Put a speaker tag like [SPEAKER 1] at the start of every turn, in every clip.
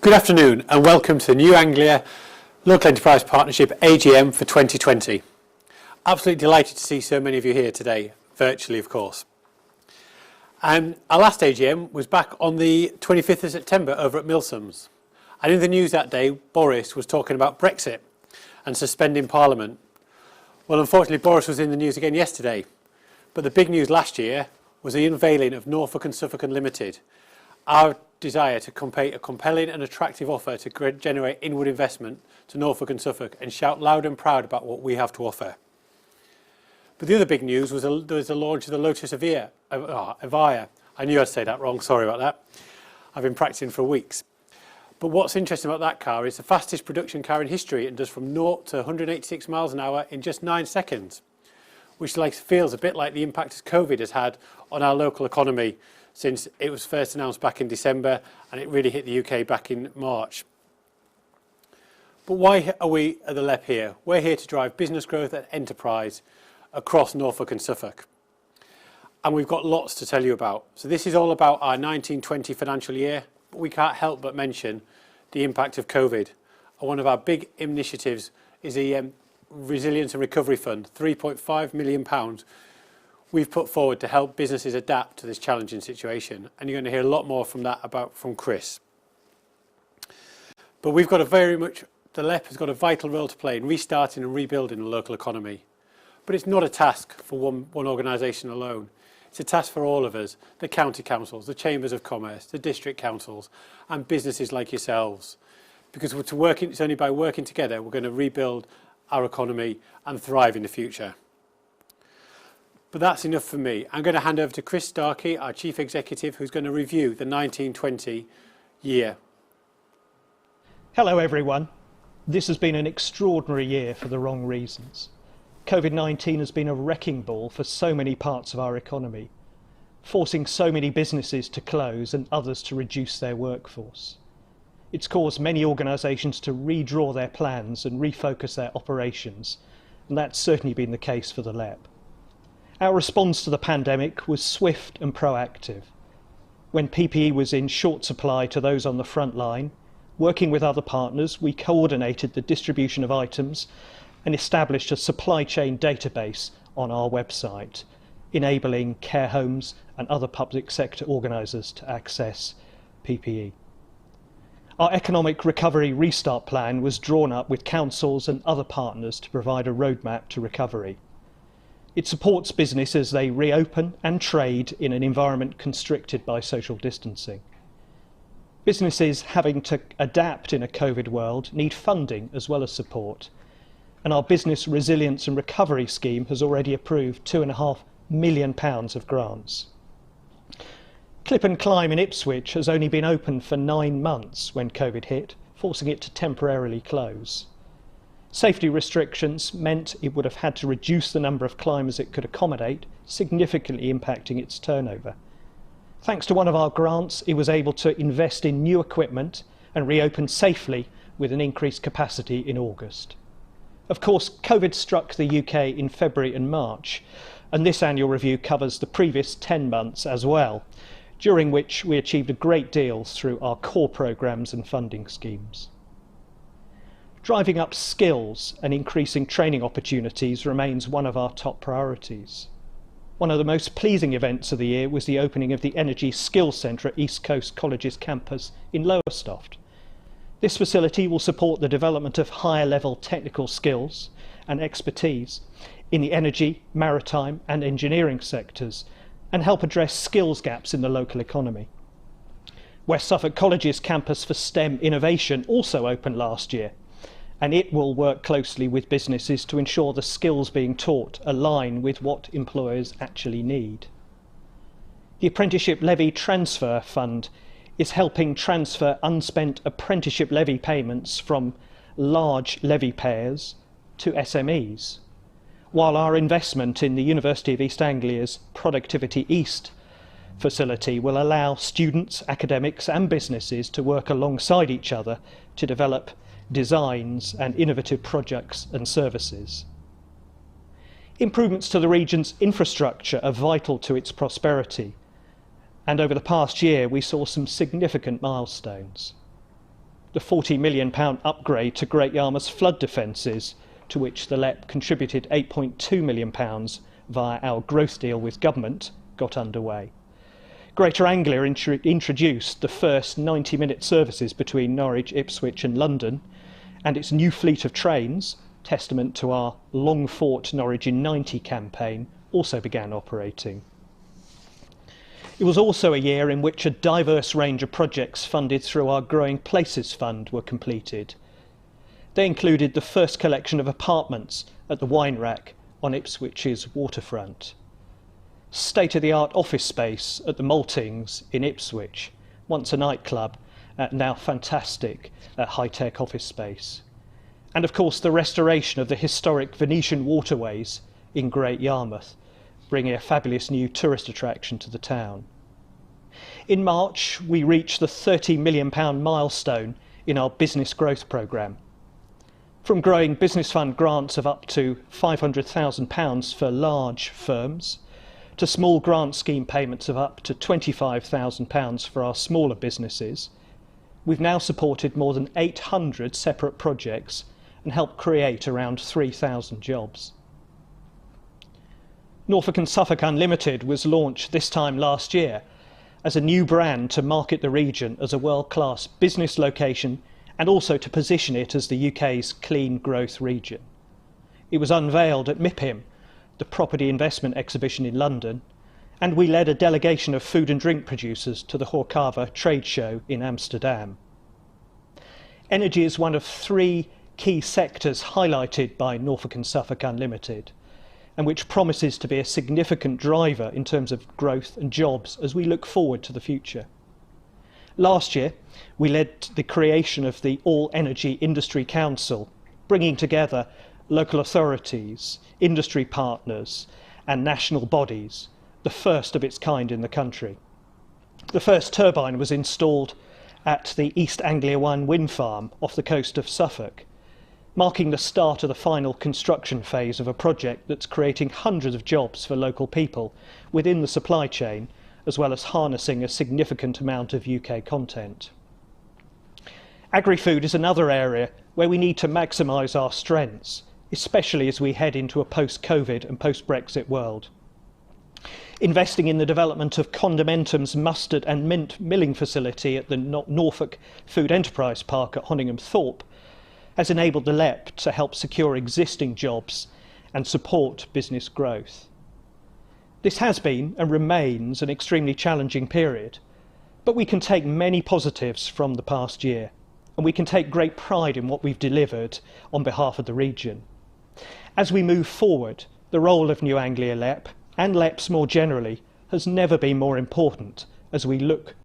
[SPEAKER 1] Good afternoon and welcome to the New Anglia Local Enterprise Partnership AGM for 2020. Absolutely delighted to see so many of you here today, virtually of course. Our last AGM was back on the 25th of September over at Milsom's. And in the news that day, Boris was talking about Brexit and suspending Parliament. Well, unfortunately, Boris was in the news again yesterday. But the big news last year was the unveiling of Norfolk and Suffolk Unlimited, our desire to complete a compelling and attractive offer to generate inward investment to Norfolk and Suffolk and shout loud and proud about what we have to offer. But the other big news was the launch of the Lotus Evija. I knew I'd say that wrong, sorry about that. I've been practicing for weeks. But what's interesting about that car is the fastest production car in history and does from 0 to 186 miles an hour in just 9 seconds, which feels a bit like the impact COVID has had on our local economy since it was first announced back in December and it really hit the UK back in March. But why are we at the LEP here? We're here to drive business growth and enterprise across Norfolk and Suffolk. And we've got lots to tell you about. So this is all about our 1920 financial year, but we can't help but mention the impact of COVID. And one of our big initiatives is the Resilience and Recovery Fund, £3.5 million we've put forward to help businesses adapt to this challenging situation. And you're going to hear a lot more from Chris. But we've got the LEP has got a vital role to play in restarting and rebuilding the local economy. But it's not a task for one organisation alone. It's a task for all of us, the county councils, the chambers of commerce, the district councils and businesses like yourselves. Because it's only by working together we're going to rebuild our economy and thrive in the future. But that's enough for me. I'm going to hand over to Chris Starkey, our Chief Executive, who's going to review the 1920 year.
[SPEAKER 2] Hello everyone. This has been an extraordinary year for the wrong reasons. COVID-19 has been a wrecking ball for so many parts of our economy, forcing so many businesses to close and others to reduce their workforce. It's caused many organisations to redraw their plans and refocus their operations, and that's certainly been the case for the LEP. Our response to the pandemic was swift and proactive. When PPE was in short supply to those on the front line, working with other partners, we coordinated the distribution of items and established a supply chain database on our website, enabling care homes and other public sector organisers to access PPE. Our economic recovery restart plan was drawn up with councils and other partners to provide a roadmap to recovery. It supports business as they reopen and trade in an environment constricted by social distancing. Businesses having to adapt in a COVID world need funding as well as support, and our Business Resilience and Recovery Scheme has already approved £2.5 million of grants. Clip and Climb in Ipswich has only been open for 9 months when COVID hit, forcing it to temporarily close. Safety restrictions meant it would have had to reduce the number of climbers it could accommodate, significantly impacting its turnover. Thanks to one of our grants, it was able to invest in new equipment and reopen safely with an increased capacity in August. Of course, COVID struck the UK in February and March, and this annual review covers the previous 10 months as well, during which we achieved a great deal through our core programmes and funding schemes. Driving up skills and increasing training opportunities remains one of our top priorities. One of the most pleasing events of the year was the opening of the Energy Skills Centre at East Coast College's campus in Lowestoft. This facility will support the development of higher level technical skills and expertise in the energy, maritime and engineering sectors and help address skills gaps in the local economy. West Suffolk College's campus for STEM innovation also opened last year, and it will work closely with businesses to ensure the skills being taught align with what employers actually need. The Apprenticeship Levy Transfer Fund is helping transfer unspent apprenticeship levy payments from large levy payers to SMEs, while our investment in the University of East Anglia's Productivity East facility will allow students, academics and businesses to work alongside each other to develop designs and innovative projects and services. Improvements to the region's infrastructure are vital to its prosperity, and over the past year we saw some significant milestones. the £40 million upgrade to Great Yarmouth's flood defences, to which the LEP contributed £8.2 million via our growth deal with government, got underway. Greater Anglia introduced the first 90-minute services between Norwich, Ipswich and London, and its new fleet of trains, testament to our Long Fought Norwich in 90 campaign, also began operating. It was also a year in which a diverse range of projects funded through our Growing Places Fund were completed. They included the first collection of apartments at the Wine Rack on Ipswich's waterfront, state-of-the-art office space at the Maltings in Ipswich, once a nightclub, now fantastic high-tech office space, and of course the restoration of the historic Venetian waterways in Great Yarmouth, bringing a fabulous new tourist attraction to the town. In March, we reached the £30 million milestone in our business growth programme. From growing business fund grants of up to £500,000 for large firms, to small grant scheme payments of up to £25,000 for our smaller businesses, we've now supported more than 800 separate projects and helped create around 3,000 jobs. Norfolk and Suffolk Unlimited was launched this time last year as a new brand to market the region as a world-class business location and also to position it as the UK's clean growth region. It was unveiled at MIPIM, the property investment exhibition in London, and we led a delegation of food and drink producers to the Horeca trade show in Amsterdam. Energy is one of three key sectors highlighted by Norfolk and Suffolk Unlimited, and which promises to be a significant driver in terms of growth and jobs as we look forward to the future. Last year, we led the creation of the All Energy Industry Council, bringing together local authorities, industry partners and national bodies, the first of its kind in the country. The first turbine was installed at the East Anglia 1 wind farm off the coast of Suffolk, marking the start of the final construction phase of a project that's creating hundreds of jobs for local people within the supply chain, as well as harnessing a significant amount of UK content. Agri-food is another area where we need to maximise our strengths, especially as we head into a post-COVID and post-Brexit world. Investing in the development of Condimentum's mustard and mint milling facility at the Norfolk Food Enterprise Park at Honningham Thorpe has enabled the LEP to help secure existing jobs and support business growth. This has been and remains an extremely challenging period, but we can take many positives from the past year, and we can take great pride in what we've delivered on behalf of the region. As we move forward, the role of New Anglia LEP and LEPs more generally has never been more important as we look.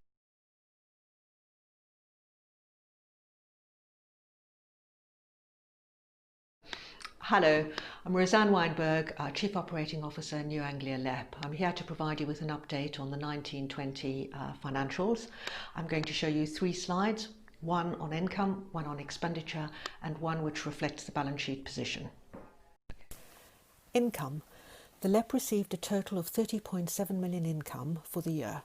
[SPEAKER 3] Hello, I'm Roseanne Weinberg, Chief Operating Officer, New Anglia LEP. I'm here to provide you with an update on the 1920 financials. I'm going to show you three slides, one on income, one on expenditure, and one which reflects the balance sheet position.
[SPEAKER 4] Income. The LEP received a total of 30.7 million income for the year.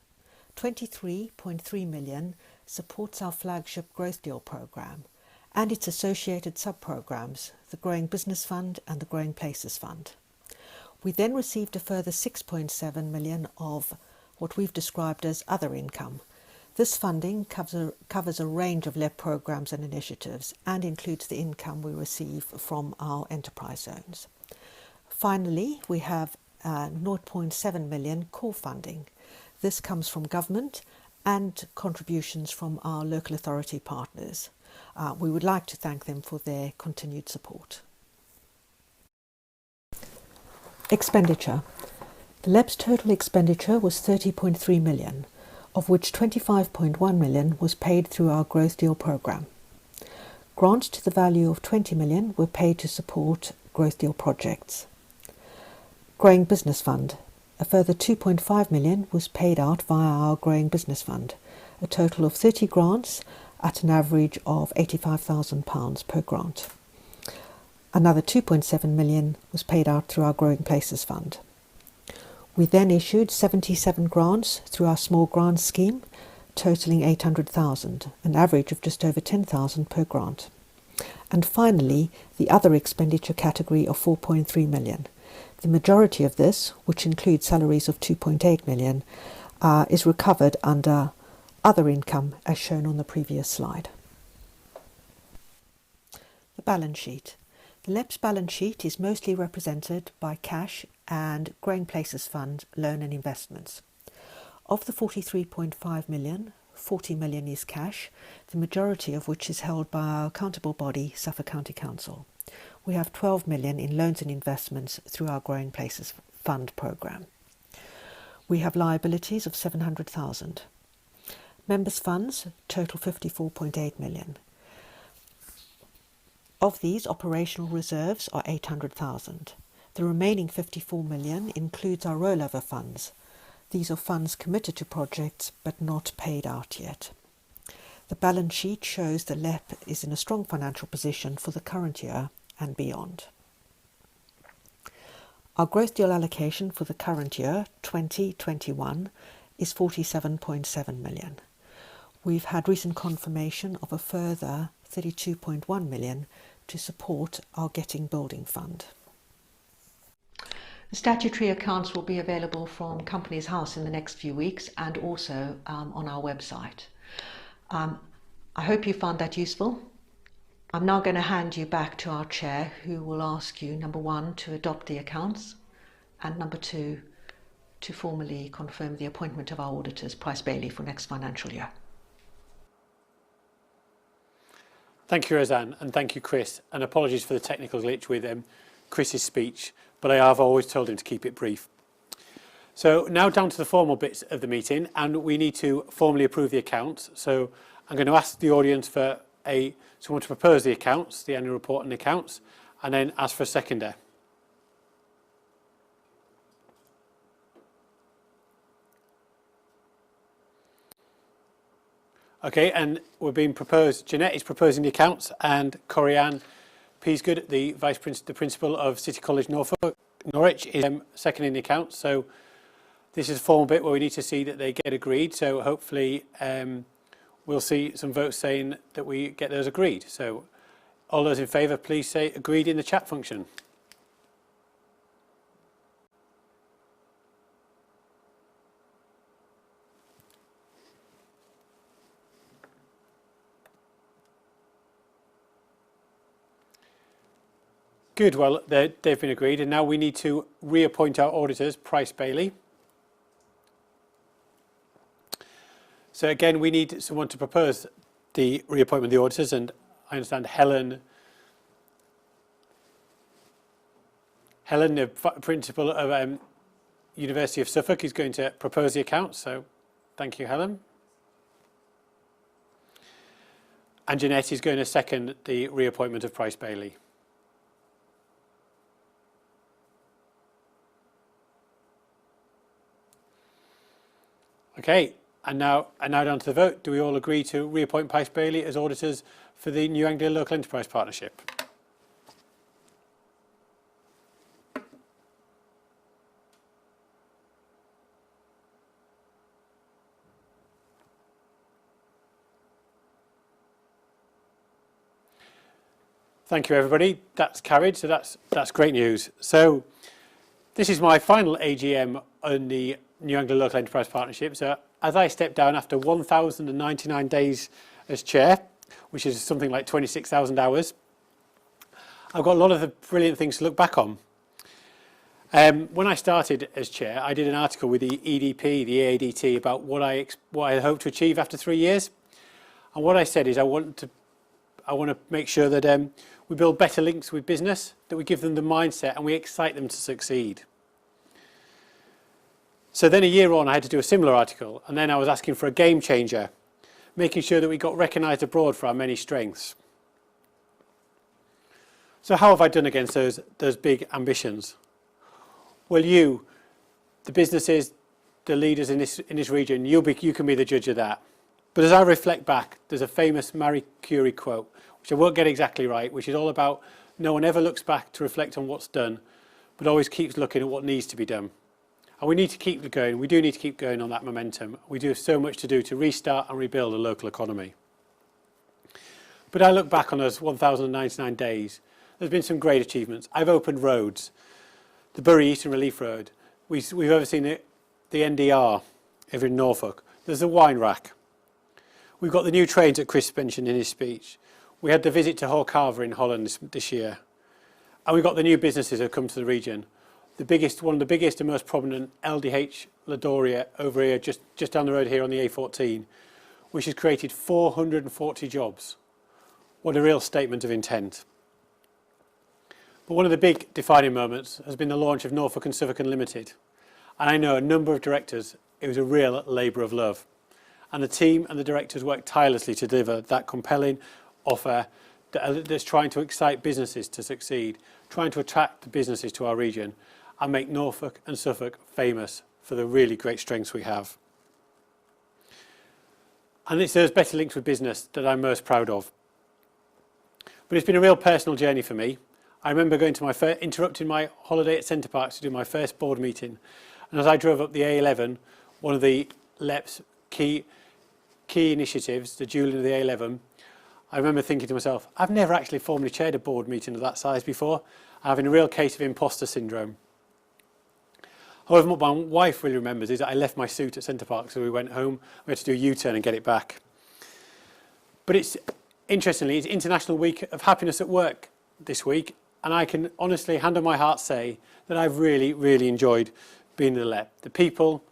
[SPEAKER 4] 23.3 million supports our flagship growth deal programme and its associated sub-programmes, the Growing Business Fund and the Growing Places Fund. We then received a further 6.7 million of what we've described as other income. This funding covers a range of LEP programmes and initiatives and includes the income we receive from our enterprise zones. Finally, we have 0.7 million core funding. This comes from government and contributions from our local authority partners. We would like to thank them for their continued support. Expenditure. The LEP's total expenditure was 30.3 million, of which 25.1 million was paid through our growth deal programme. Grants to the value of 20 million were paid to support growth deal projects. Growing Business Fund. A further 2.5 million was paid out via our Growing Business Fund, a total of 30 grants at an average of £85,000 per grant. Another 2.7 million was paid out through our Growing Places Fund. We then issued 77 grants through our small grants scheme, totalling 800,000, an average of just over 10,000 per grant. And finally, the other expenditure category of 4.3 million. The majority of this, which includes salaries of 2.8 million, is recovered under other income as shown on the previous slide. The balance sheet. The LEP's balance sheet is mostly represented by cash and Growing Places Fund loan and investments. Of the 43.5 million, 40 million is cash, the majority of which is held by our accountable body, Suffolk County Council. We have 12 million in loans and investments through our Growing Places Fund programme. We have liabilities of 700,000. Members' funds total 54.8 million. Of these, operational reserves are 800,000. The remaining 54 million includes our rollover funds. These are funds committed to projects but not paid out yet. The balance sheet shows the LEP is in a strong financial position for the current year and beyond. Our growth deal allocation for the current year, 2021, is 47.7 million. We've had recent confirmation of a further 32.1 million to support our Getting Building Fund.
[SPEAKER 3] The statutory accounts will be available from Companies House in the next few weeks and also on our website. I hope you found that useful. I'm now going to hand you back to our chair, who will ask you, number one, to adopt the accounts, and number two, to formally confirm the appointment of our auditors, Price Bailey, for next financial year.
[SPEAKER 1] Thank you, Roseanne, and thank you, Chris. And apologies for the technical glitch with Chris's speech, but I have always told him to keep it brief. So now down to the formal bits of the meeting, and we need to formally approve the accounts. So I'm going to ask the audience for someone to propose the accounts, the annual report and accounts, and then ask for a seconder. Okay, and we're being proposed. Jeanette is proposing the accounts, and Corianne Peasgood, the principal of City College Norwich, is seconding the accounts. So this is a formal bit where we need to see that they get agreed. So hopefully we'll see some votes saying that we get those agreed. So all those in favour, please say agreed in the chat function. Good, well, they've been agreed, and now we need to reappoint our auditors, Price Bailey. So again, we need someone to propose the reappointment of the auditors, and I understand Helen, the principal of University of Suffolk, is going to propose the accounts, so thank you, Helen. And Jeanette is going to second the reappointment of Price Bailey. Okay, and now down to the vote. Do we all agree to reappoint Price Bailey as auditors for the New Anglia Local Enterprise Partnership? Thank you, everybody. That's carried, so that's great news. So this is my final AGM on the New Anglia Local Enterprise Partnership. So as I step down after 1,099 days as chair, which is something like 26,000 hours, I've got a lot of the brilliant things to look back on. When I started as chair, I did an article with the EDP, the AADT, about what I hope to achieve after 3 years. And what I said is I want to make sure that we build better links with business, that we give them the mindset and we excite them to succeed. So then a year on, I had to do a similar article, and then I was asking for a game changer, making sure that we got recognised abroad for our many strengths. So how have I done against those big ambitions? Well, you, the businesses, the leaders in this region, you can be the judge of that. But as I reflect back, there's a famous Marie Curie quote, which I won't get exactly right, which is all about no one ever looks back to reflect on what's done, but always keeps looking at what needs to be done. And we need to keep going. We do need to keep going on that momentum. We do have so much to do to restart and rebuild a local economy. But I look back on those 1,099 days. There's been some great achievements. I've opened roads. The Bury Eastern Relief Road. We've overseen the NDR over in Norfolk. There's the wine rack. We've got the new trains that Chris mentioned in his speech. We had the visit to Horcarver in Holland this year. And we've got the new businesses that have come to the region. One of the biggest and most prominent, LDH Ladoria over here, just down the road here on the A14, which has created 440 jobs. What a real statement of intent. But one of the big defining moments has been the launch of Norfolk and Suffolk Unlimited. And I know a number of directors, it was a real labour of love. And the team and the directors worked tirelessly to deliver that compelling offer that's trying to excite businesses to succeed, trying to attract the businesses to our region and make Norfolk and Suffolk famous for the really great strengths we have. And it's those better links with business that I'm most proud of. But it's been a real personal journey for me. I remember going to interrupting my holiday at Centre Parks to do my first board meeting. And as I drove up the A11, one of the LEP's key initiatives, the dualling of the A11, I remember thinking to myself, I've never actually formally chaired a board meeting of that size before, having a real case of imposter syndrome. However, what my wife really remembers is that I left my suit at Centre Parks, so we went home, we had to do a U-turn and get it back. But interestingly, it's International Week of Happiness at Work this week, and I can honestly, hand on my heart, say that I've really, really enjoyed being in the LEP. The people,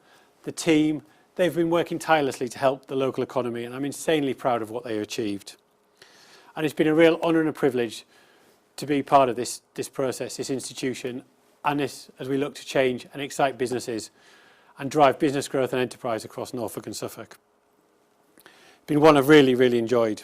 [SPEAKER 1] the team, they've been working tirelessly to help the local economy, and I'm insanely proud of what they have achieved. And it's been a real honour and a privilege to be part of this process, this institution, and this as we look to change and excite businesses and drive business growth and enterprise across Norfolk and Suffolk. It's been one I've really, really enjoyed.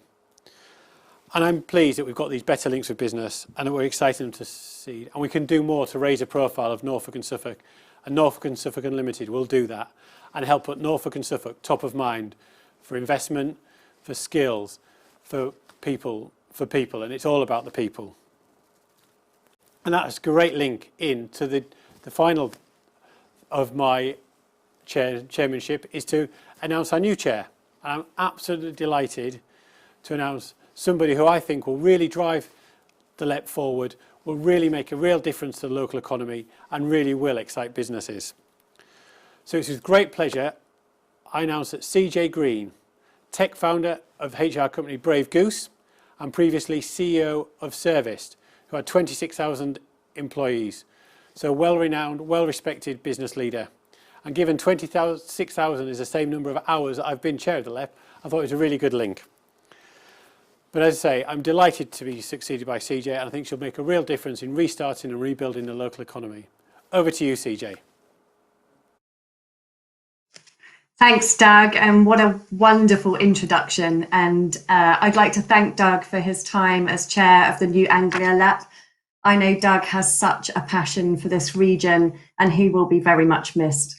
[SPEAKER 1] And I'm pleased that we've got these better links with business and that we're excited to see, and we can do more to raise the profile of Norfolk and Suffolk. And Norfolk and Suffolk Unlimited will do that and help put Norfolk and Suffolk top of mind for investment, for skills, for people, and it's all about the people. And that's a great link into the final of my chairmanship is to announce our new chair. And I'm absolutely delighted to announce somebody who I think will really drive the LEP forward, will really make a real difference to the local economy and really will excite businesses. So it's with great pleasure I announce that CJ Green, tech founder of HR company Brave Goose and previously CEO of Serviced, who had 26,000 employees. So well-renowned, well-respected business leader. And given 26,000 is the same number of hours that I've been chair of the LEP, I thought it was a really good link. But as I say, I'm delighted to be succeeded by CJ, and I think she'll make a real difference in restarting and rebuilding the local economy. Over to you, CJ.
[SPEAKER 5] Thanks, Doug, and what a wonderful introduction. And I'd like to thank Doug for his time as chair of the new Anglia LEP. I know Doug has such a passion for this region and he will be very much missed.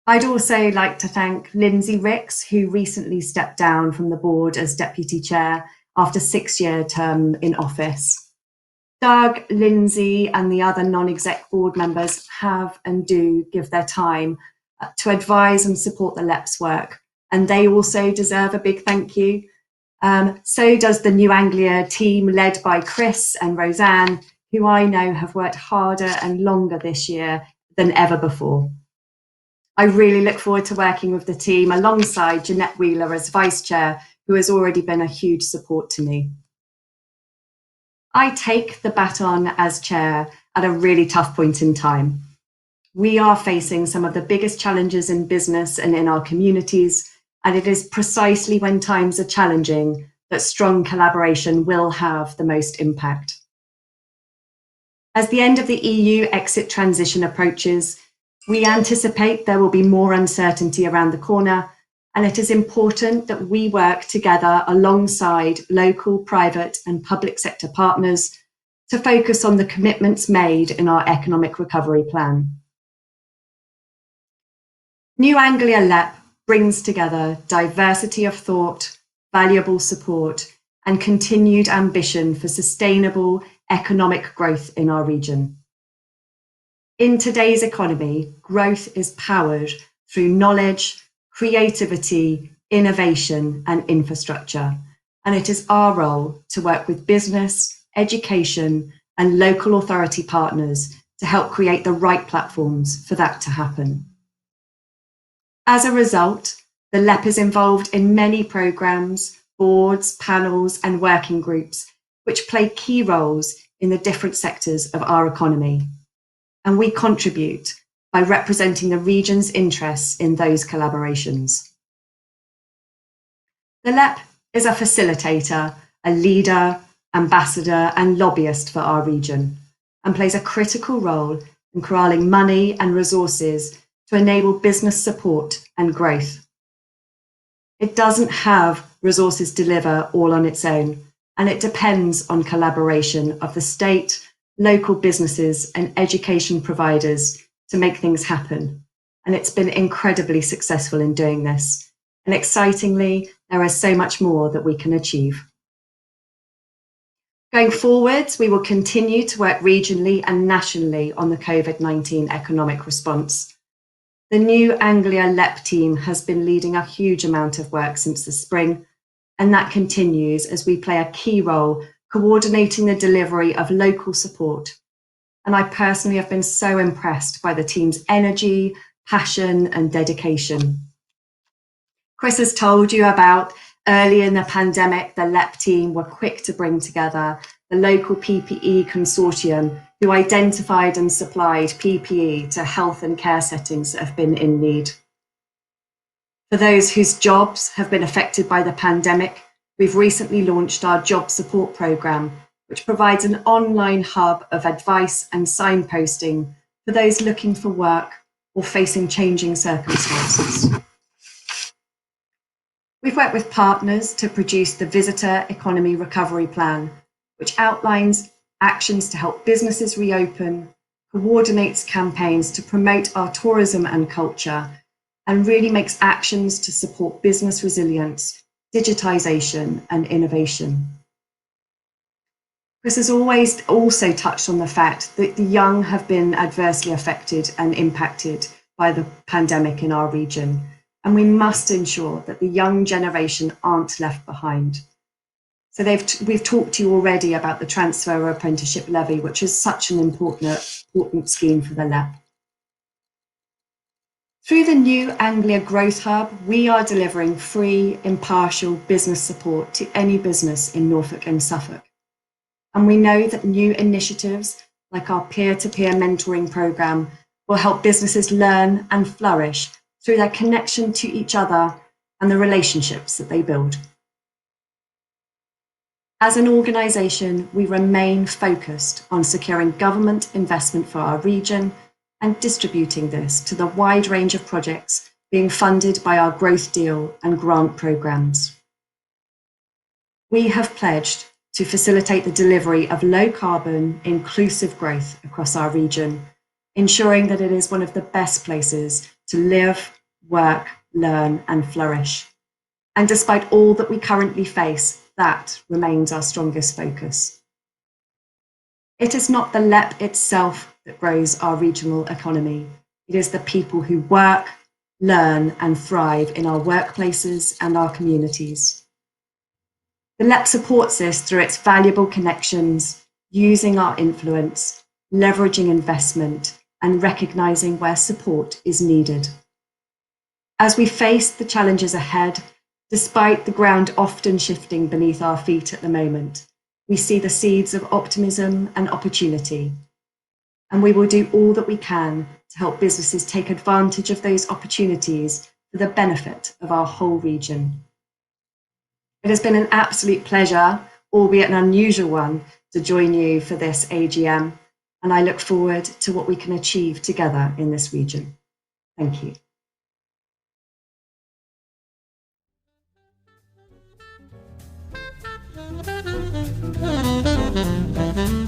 [SPEAKER 5] I'd also like to thank Lindsay Ricks, who recently stepped down from the board as deputy chair after a 6-year term in office. Doug, Lindsay and the other non-exec board members have and do give their time to advise and support the LEP's work, and they also deserve a big thank you. So does the New Anglia team led by Chris and Roseanne, who I know have worked harder and longer this year than ever before. I really look forward to working with the team alongside Jeanette Wheeler as vice chair, who has already been a huge support to me. I take the baton as chair at a really tough point in time. We are facing some of the biggest challenges in business and in our communities, and it is precisely when times are challenging that strong collaboration will have the most impact. As the end of the EU exit transition approaches, we anticipate there will be more uncertainty around the corner, and it is important that we work together alongside local, private and public sector partners to focus on the commitments made in our economic recovery plan. New Anglia LEP brings together diversity of thought, valuable support and continued ambition for sustainable economic growth in our region. In today's economy, growth is powered through knowledge, creativity, innovation, and infrastructure. And it is our role to work with business, education, and local authority partners to help create the right platforms for that to happen. As a result, the LEP is involved in many programmes, boards, panels, and working groups, which play key roles in the different sectors of our economy. And we contribute by representing the region's interests in those collaborations. The LEP is a facilitator, a leader, ambassador, and lobbyist for our region, and plays a critical role in corralling money and resources to enable business support and growth. It doesn't have resources deliver all on its own, and it depends on collaboration of the state, local businesses, and education providers to make things happen. And it's been incredibly successful in doing this. And excitingly, there is so much more that we can achieve. Going forwards, we will continue to work regionally and nationally on the COVID-19 economic response. The new Anglia LEP team has been leading a huge amount of work since the spring, and that continues as we play a key role coordinating the delivery of local support. And I personally have been so impressed by the team's energy, passion, and dedication. Chris has told you about early in the pandemic, the LEP team were quick to bring together the local PPE consortium who identified and supplied PPE to health and care settings that have been in need. For those whose jobs have been affected by the pandemic, we've recently launched our job support programme, which provides an online hub of advice and signposting for those looking for work or facing changing circumstances. We've worked with partners to produce the Visitor Economy Recovery Plan, which outlines actions to help businesses reopen, coordinates campaigns to promote our tourism and culture, and really makes actions to support business resilience, digitisation, and innovation. Chris has always also touched on the fact that the young have been adversely affected and impacted by the pandemic in our region, and we must ensure that the young generation aren't left behind. So we've talked to you already about the transfer apprenticeship levy, which is such an important scheme for the LEP. Through the new Anglia Growth Hub, we are delivering free, impartial business support to any business in Norfolk and Suffolk. And we know that new initiatives like our peer-to-peer mentoring programme will help businesses learn and flourish through their connection to each other and the relationships that they build. As an organisation, we remain focused on securing government investment for our region and distributing this to the wide range of projects being funded by our growth deal and grant programmes. We have pledged to facilitate the delivery of low carbon, inclusive growth across our region, ensuring that it is one of the best places to live, work, learn and flourish. And despite all that we currently face, that remains our strongest focus. It is not the LEP itself that grows our regional economy. It is the people who work, learn and thrive in our workplaces and our communities. The LEP supports this through its valuable connections, using our influence, leveraging investment and recognising where support is needed. As we face the challenges ahead, despite the ground often shifting beneath our feet at the moment, we see the seeds of optimism and opportunity. And we will do all that we can to help businesses take advantage of those opportunities for the benefit of our whole region. It has been an absolute pleasure, albeit an unusual one, to join you for this AGM, and I look forward to what we can achieve together in this region. Thank you.
[SPEAKER 6] Thank you.